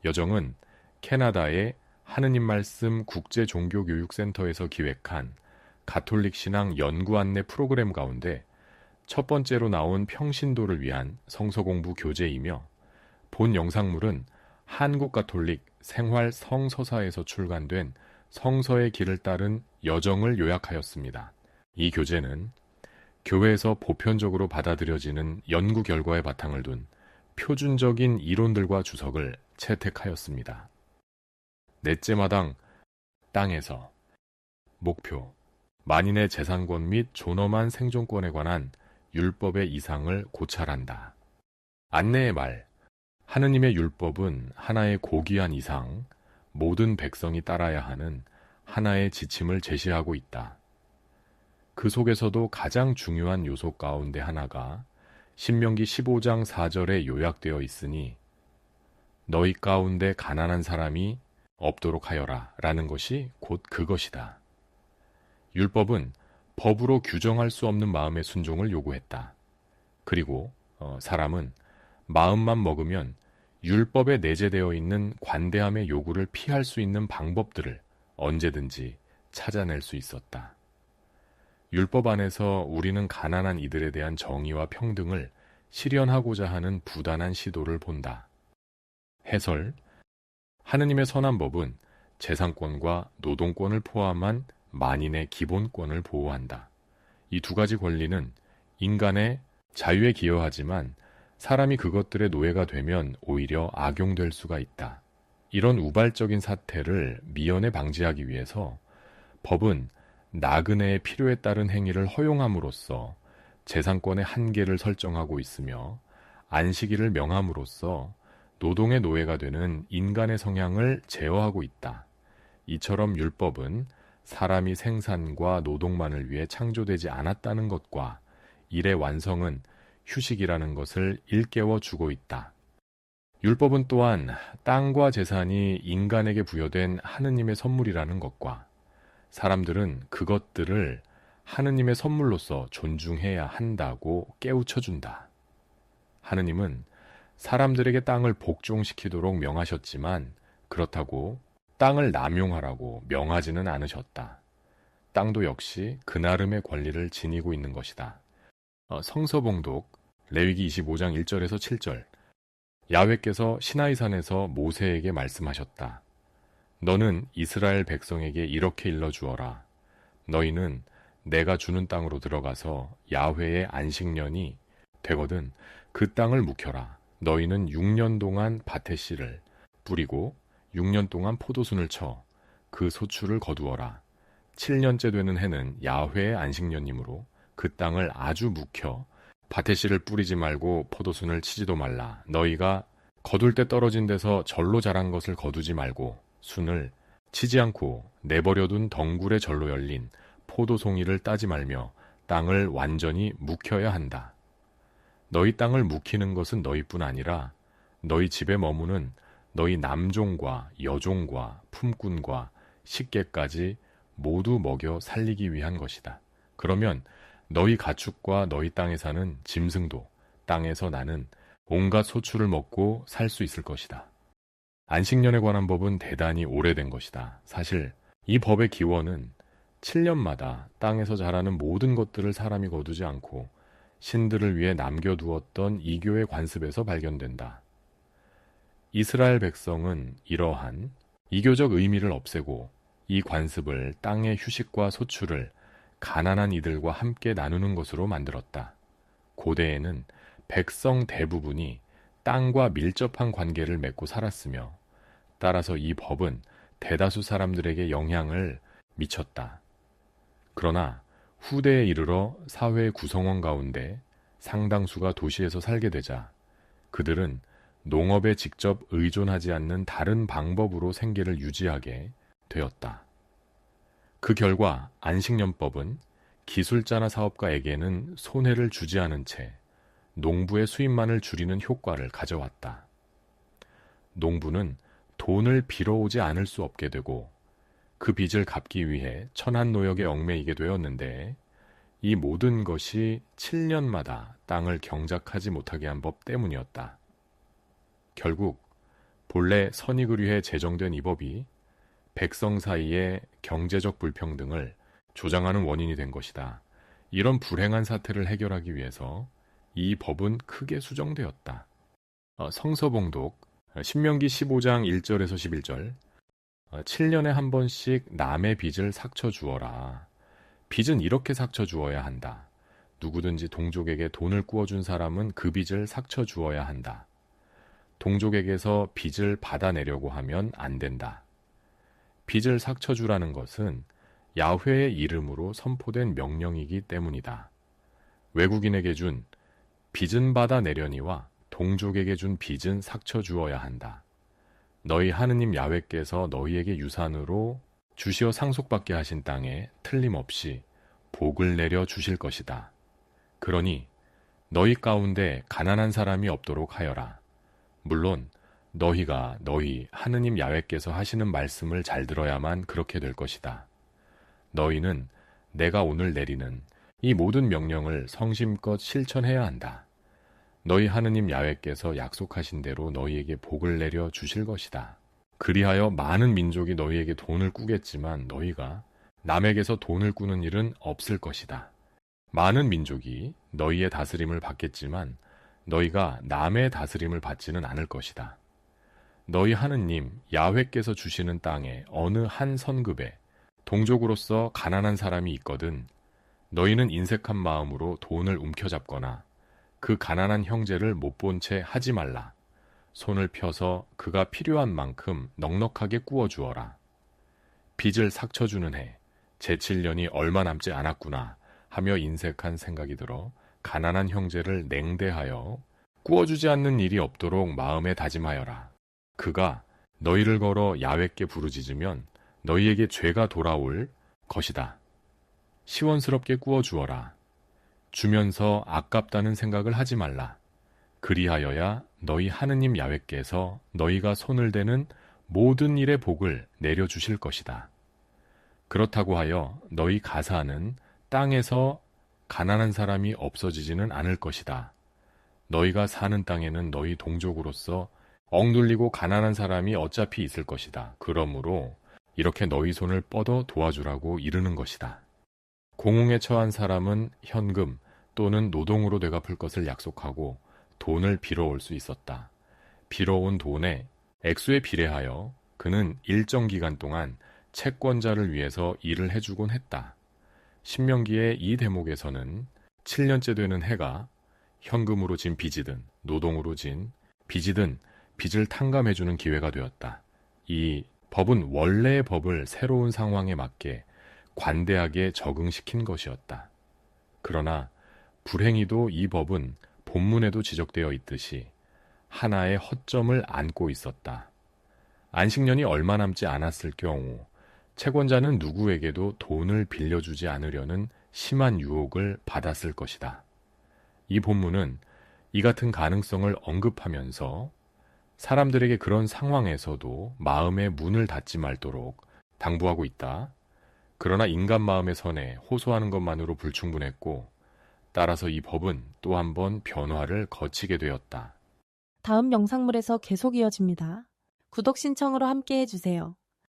여정은 캐나다의 하느님 말씀 국제종교교육센터에서 기획한 가톨릭 신앙 연구 안내 프로그램 가운데 첫 번째로 나온 평신도를 위한 성서공부 교재이며 본 영상물은 한국 가톨릭 생활 성서사에서 출간된 성서의 길을 따른 여정을 요약하였습니다. 이 교재는 교회에서 보편적으로 받아들여지는 연구 결과에 바탕을 둔 표준적인 이론들과 주석을 채택하였습니다. 넷째 마당 땅에서 목표 만인의 재산권 및 존엄한 생존권에 관한 율법의 이상을 고찰한다. 안내의 말 하느님의 율법은 하나의 고귀한 이상, 모든 백성이 따라야 하는 하나의 지침을 제시하고 있다. 그 속에서도 가장 중요한 요소 가운데 하나가 신명기 15장 4절에 요약되어 있으니 너희 가운데 가난한 사람이 없도록 하여라 라는 것이 곧 그것이다. 율법은 법으로 규정할 수 없는 마음의 순종을 요구했다. 그리고 사람은 마음만 먹으면 율법에 내재되어 있는 관대함의 요구를 피할 수 있는 방법들을 언제든지 찾아낼 수 있었다. 율법 안에서 우리는 가난한 이들에 대한 정의와 평등을 실현하고자 하는 부단한 시도를 본다. 해설 하느님의 선한 법은 재산권과 노동권을 포함한 만인의 기본권을 보호한다. 이 두 가지 권리는 인간의 자유에 기여하지만 사람이 그것들의 노예가 되면 오히려 악용될 수가 있다. 이런 우발적인 사태를 미연에 방지하기 위해서 법은 나그네의 필요에 따른 행위를 허용함으로써 재산권의 한계를 설정하고 있으며 안식일을 명함으로써 노동의 노예가 되는 인간의 성향을 제어하고 있다. 이처럼 율법은 사람이 생산과 노동만을 위해 창조되지 않았다는 것과 일의 완성은 휴식이라는 것을 일깨워 주고 있다. 율법은 또한 땅과 재산이 인간에게 부여된 하느님의 선물이라는 것과 사람들은 그것들을 하느님의 선물로서 존중해야 한다고 깨우쳐준다. 하느님은 사람들에게 땅을 복종시키도록 명하셨지만 그렇다고 땅을 남용하라고 명하지는 않으셨다. 땅도 역시 그 나름의 권리를 지니고 있는 것이다. 성서봉독 레위기 25장 1절에서 7절 야훼께서 시나이산에서 모세에게 말씀하셨다. 너는 이스라엘 백성에게 이렇게 일러주어라. 너희는 내가 주는 땅으로 들어가서 야훼의 안식년이 되거든 그 땅을 묵혀라. 너희는 6년 동안 밭의 씨를 뿌리고 6년 동안 포도순을 쳐 그 소출을 거두어라. 7년째 되는 해는 야훼의 안식년이므로 그 땅을 아주 묵혀 밭의 씨를 뿌리지 말고 포도순을 치지도 말라. 너희가 거둘 때 떨어진 데서 절로 자란 것을 거두지 말고 순을 치지 않고 내버려둔 덩굴의 절로 열린 포도송이를 따지 말며 땅을 완전히 묵혀야 한다. 너희 땅을 묵히는 것은 너희뿐 아니라 너희 집에 머무는 너희 남종과 여종과 품꾼과 식객까지 모두 먹여 살리기 위한 것이다. 그러면 너희 가축과 너희 땅에 사는 짐승도 땅에서 나는 온갖 소출을 먹고 살 수 있을 것이다. 안식년에 관한 법은 대단히 오래된 것이다. 사실 이 법의 기원은 7년마다 땅에서 자라는 모든 것들을 사람이 거두지 않고 신들을 위해 남겨두었던 이교의 관습에서 발견된다. 이스라엘 백성은 이러한 이교적 의미를 없애고 이 관습을 땅의 휴식과 소출을 가난한 이들과 함께 나누는 것으로 만들었다. 고대에는 백성 대부분이 땅과 밀접한 관계를 맺고 살았으며 따라서 이 법은 대다수 사람들에게 영향을 미쳤다. 그러나 후대에 이르러 사회의 구성원 가운데 상당수가 도시에서 살게 되자 그들은 농업에 직접 의존하지 않는 다른 방법으로 생계를 유지하게 되었다. 그 결과 안식년법은 기술자나 사업가에게는 손해를 주지 않은 채 농부의 수입만을 줄이는 효과를 가져왔다. 농부는 돈을 빌어오지 않을 수 없게 되고 그 빚을 갚기 위해 천한노역에 얽매이게 되었는데 이 모든 것이 7년마다 땅을 경작하지 못하게 한 법 때문이었다. 결국 본래 선익을 위해 제정된 이 법이 백성 사이의 경제적 불평등을 조장하는 원인이 된 것이다. 이런 불행한 사태를 해결하기 위해서 이 법은 크게 수정되었다. 성서봉독 신명기 15장 1절에서 11절 7년에 한 번씩 남의 빚을 삭쳐 주어라. 빚은 이렇게 삭쳐 주어야 한다. 누구든지 동족에게 돈을 꾸어준 사람은 그 빚을 삭쳐 주어야 한다. 동족에게서 빚을 받아내려고 하면 안 된다. 빚을 삭쳐 주라는 것은 야훼의 이름으로 선포된 명령이기 때문이다. 외국인에게 준 빚은 받아내려니와 동족에게 준 빚은 삭쳐 주어야 한다. 너희 하느님 야훼께서 너희에게 유산으로 주시어 상속받게 하신 땅에 틀림없이 복을 내려 주실 것이다. 그러니 너희 가운데 가난한 사람이 없도록 하여라. 물론 너희가 너희 하느님 야훼께서 하시는 말씀을 잘 들어야만 그렇게 될 것이다. 너희는 내가 오늘 내리는 이 모든 명령을 성심껏 실천해야 한다. 너희 하느님 야훼께서 약속하신 대로 너희에게 복을 내려 주실 것이다. 그리하여 많은 민족이 너희에게 돈을 꾸겠지만 너희가 남에게서 돈을 꾸는 일은 없을 것이다. 많은 민족이 너희의 다스림을 받겠지만 너희가 남의 다스림을 받지는 않을 것이다. 너희 하느님 야훼께서 주시는 땅에 어느 한 선급에 동족으로서 가난한 사람이 있거든 너희는 인색한 마음으로 돈을 움켜잡거나 그 가난한 형제를 못 본 채 하지 말라. 손을 펴서 그가 필요한 만큼 넉넉하게 꾸어주어라. 빚을 삭쳐주는 해, 제7년이 얼마 남지 않았구나 하며 인색한 생각이 들어 가난한 형제를 냉대하여 꾸어주지 않는 일이 없도록 마음에 다짐하여라. 그가 너희를 걸어 야훼께 부르짖으면 너희에게 죄가 돌아올 것이다. 시원스럽게 꾸어주어라. 주면서 아깝다는 생각을 하지 말라. 그리하여야 너희 하느님 야훼께서 너희가 손을 대는 모든 일의 복을 내려주실 것이다. 그렇다고 하여 너희 가사는 땅에서 가난한 사람이 없어지지는 않을 것이다. 너희가 사는 땅에는 너희 동족으로서 억눌리고 가난한 사람이 어차피 있을 것이다. 그러므로 이렇게 너희 손을 뻗어 도와주라고 이르는 것이다. 공웅에 처한 사람은 현금 또는 노동으로 되갚을 것을 약속하고 돈을 빌어올 수 있었다. 빌어온 돈의 액수에 비례하여 그는 일정 기간 동안 채권자를 위해서 일을 해주곤 했다. 신명기의 이 대목에서는 7년째 되는 해가 현금으로 진 빚이든 노동으로 진 빚이든 빚을 탕감해주는 기회가 되었다. 이 법은 원래의 법을 새로운 상황에 맞게 관대하게 적응시킨 것이었다. 그러나 불행히도 이 법은 본문에도 지적되어 있듯이 하나의 허점을 안고 있었다. 안식년이 얼마 남지 않았을 경우 채권자는 누구에게도 돈을 빌려주지 않으려는 심한 유혹을 받았을 것이다. 이 본문은 이 같은 가능성을 언급하면서 사람들에게 그런 상황에서도 마음의 문을 닫지 말도록 당부하고 있다. 그러나 인간 마음의 선에 호소하는 것만으로 불충분했고 따라서 이 법은 또 한 번 변화를 거치게 되었다. 다음 영상물에서 계속 이어집니다. 구독 신청으로 함께 해주세요.